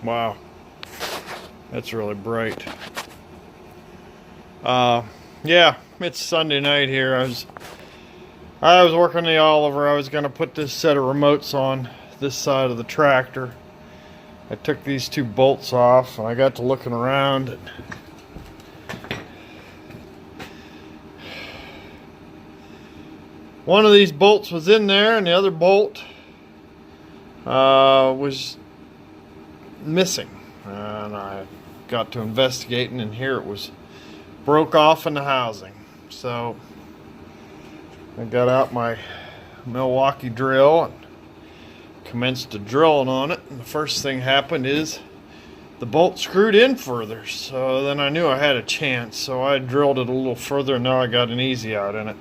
Wow, that's really bright. Yeah, it's Sunday night here. I was working the Oliver. I was gonna put this set of remotes on this side of the tractor. I took these two bolts off and I got to looking around. And one of these bolts was in there and the other bolt was missing. And I got to investigating, and here it was broke off in the housing. So I got out my Milwaukee drill and commenced to drilling on it, and the first thing happened is the bolt screwed in further. So then I knew I had a chance, so I drilled it a little further, and now I got an easy out in it.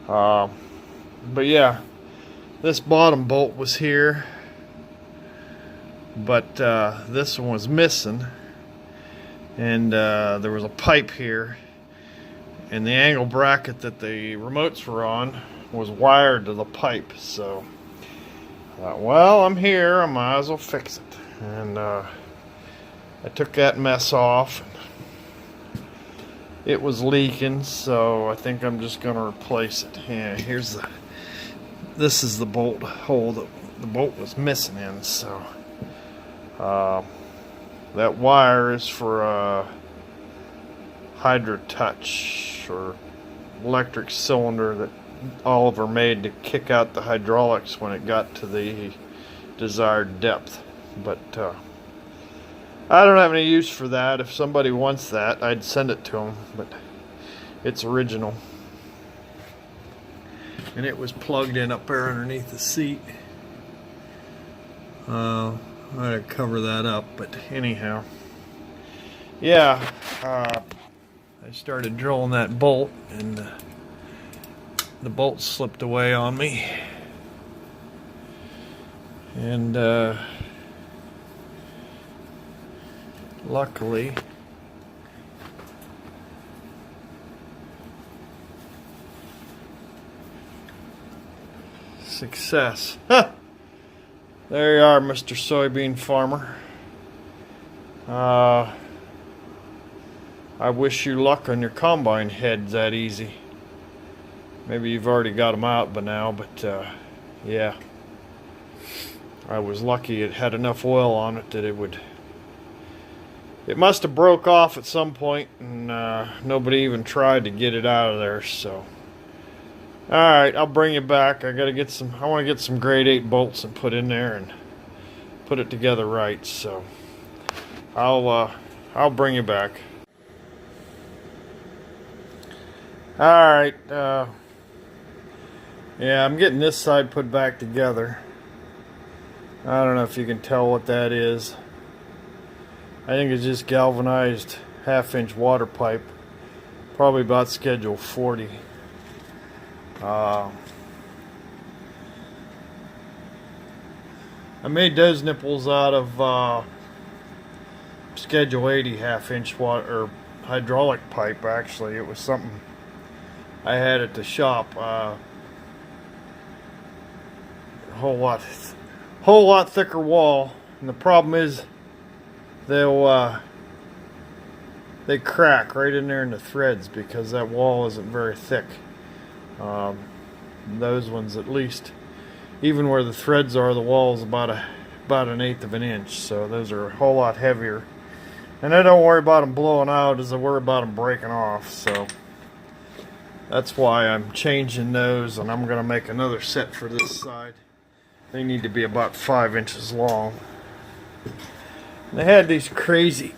But yeah, this bottom bolt was here, but this one was missing, and there was a pipe here, and the angle bracket that the remotes were on was wired to the pipe. So I thought, well, I'm here, I might as well fix it. And I took that mess off. It was leaking, so I think I'm just going to replace it. Yeah, this is the bolt hole that the bolt was missing in. So that wire is for Hydro Touch, or electric cylinder that Oliver made to kick out the hydraulics when it got to the desired depth. But I don't have any use for that. If somebody wants that, I'd send it to them, but it's original. And it was plugged in up there underneath the seat. I had to cover that up, but anyhow, yeah, I started drilling that bolt, and the bolt slipped away on me, and luckily success. Huh. There you are, Mr. Soybean Farmer. I wish you luck on your combine heads that easy. Maybe you've already got them out by now, but yeah. I was lucky it had enough oil on it that it must have broke off at some point, and nobody even tried to get it out of there. So alright, I'll bring you back. I want to get some grade 8 bolts and put in there and put it together right. So I'll bring you back. Alright, yeah, I'm getting this side put back together. I don't know if you can tell what that is. I think it's just galvanized 1/2-inch water pipe, probably about schedule 40. I made those nipples out of schedule 80 1/2-inch water or hydraulic pipe. Actually, it was something I had at the shop. A whole lot thicker wall, and the problem is they crack right in there in the threads because that wall isn't very thick. Those ones, at least, even where the threads are, the wall is about 1/8 of an inch. So those are a whole lot heavier, and I don't worry about them blowing out as I worry about them breaking off. So that's why I'm changing those, and I'm going to make another set for this side. They need to be about 5 inches long. They had these crazy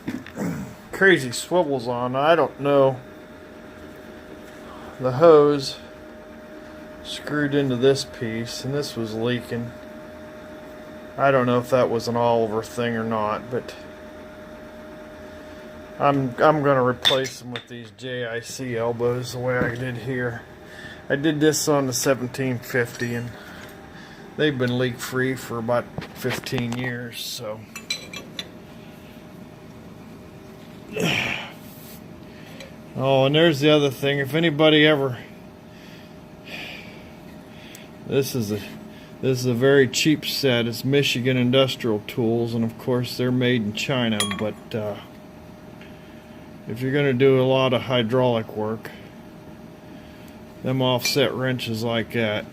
swivels on. I don't know. The hose screwed into this piece, and this was leaking. I don't know if that was an Oliver thing or not, but I'm going to replace them with these JIC elbows the way I did here. I did this on the 1750, and they've been leak free for about 15 years. So oh, and there's the other thing. If anybody ever, this is This is a very cheap set. It's Michigan Industrial Tools, and of course they're made in China, but if you're going to do a lot of hydraulic work, them offset wrenches like that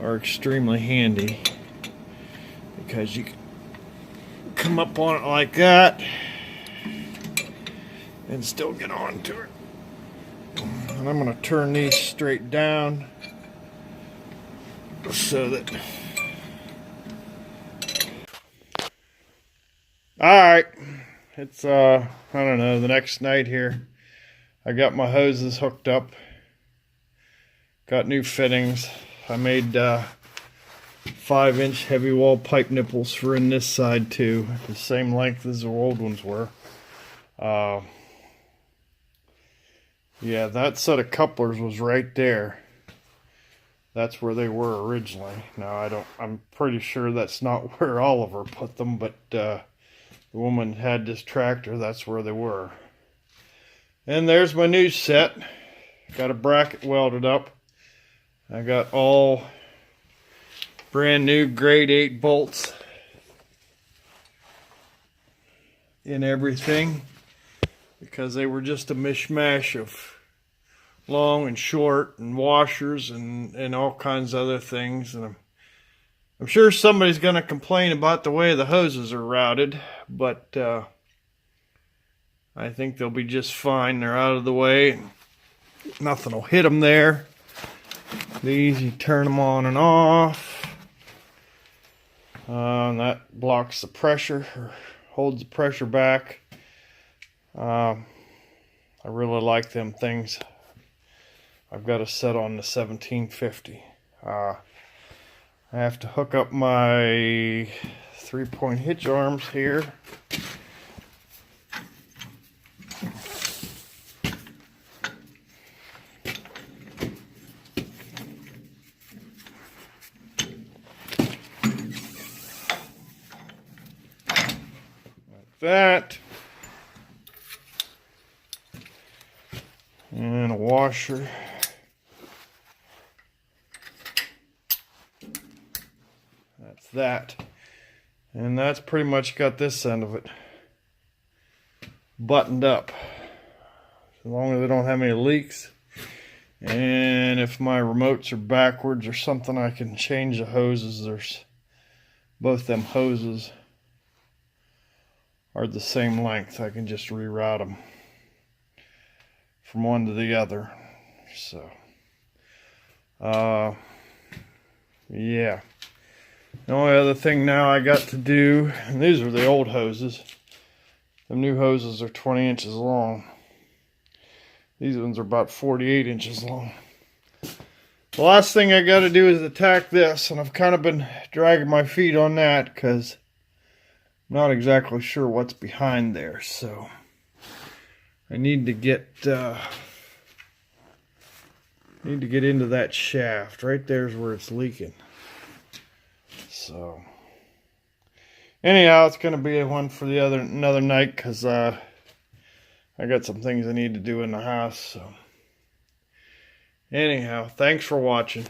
are extremely handy, because you can come up on it like that and still get onto it. And I'm going to turn these straight down so that... Alright, it's I don't know, the next night here. I got my hoses hooked up, got new fittings. I made 5-inch heavy wall pipe nipples for in this side too, the same length as the old ones were. Yeah, that set of couplers was right there. That's where they were originally. Now I'm pretty sure that's not where Oliver put them, but the woman had this tractor, that's where they were. And there's my new set. Got a bracket welded up. I got all brand new grade 8 bolts in everything, because they were just a mishmash of long and short and washers and all kinds of other things. And I'm sure somebody's going to complain about the way the hoses are routed, but I think they'll be just fine. They're out of the way and nothing will hit them there. These, you turn them on and off, and that blocks the pressure, or holds the pressure back. I really like them things. I've got a set on the 1750. I have to hook up my 3-point hitch arms here. Like that. And a washer. That's that. And that's pretty much got this end of it buttoned up. As long as I don't have any leaks. And if my remotes are backwards or something, I can change the hoses. There's both them hoses are the same length. I can just reroute them from one to the other. So yeah, the only other thing now I got to do, and these are the old hoses, the new hoses are 20 inches long. These ones are about 48 inches long. The last thing I got to do is attack this, and I've kind of been dragging my feet on that because I'm not exactly sure what's behind there. So I need to get into that shaft. Right there's where it's leaking. So anyhow, it's gonna be one for another night, because I got some things I need to do in the house. So anyhow, thanks for watching.